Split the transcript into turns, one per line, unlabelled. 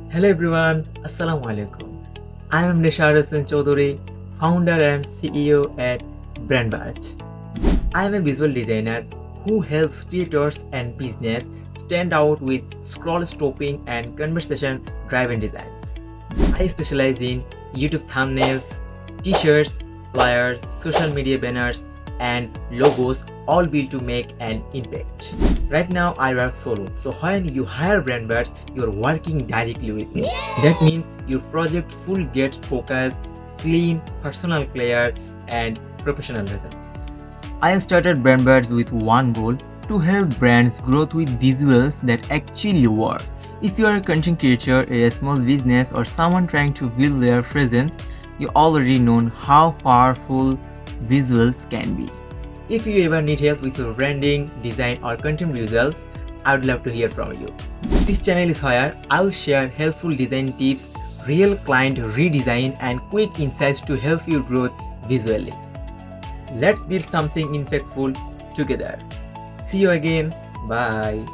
Hello everyone, Assalamu alaikum. I am Hossain, founder and CEO at Brandverge. I am a visual designer who helps creators and business stand out with scroll stopping and conversation driven designs. I specialize in YouTube thumbnails, t-shirts, flyers, social media banners, and logos, all built to make an impact. Right now, I work solo, so when you hire Brandverge, you're working directly with me. That means your project full gets focused, clean, personal, clear, and professionalism. I started Brandverge with one goal: to help brands grow with visuals that actually work. If you are a content creator, a small business, or someone trying to build their presence, you already know how powerful visuals can be. If you ever need help with your branding, design, or content visuals, I would love to hear from you. This channel is where I'll share helpful design tips, real client redesign, and quick insights to help you grow visually. Let's build something impactful together. See you again. Bye.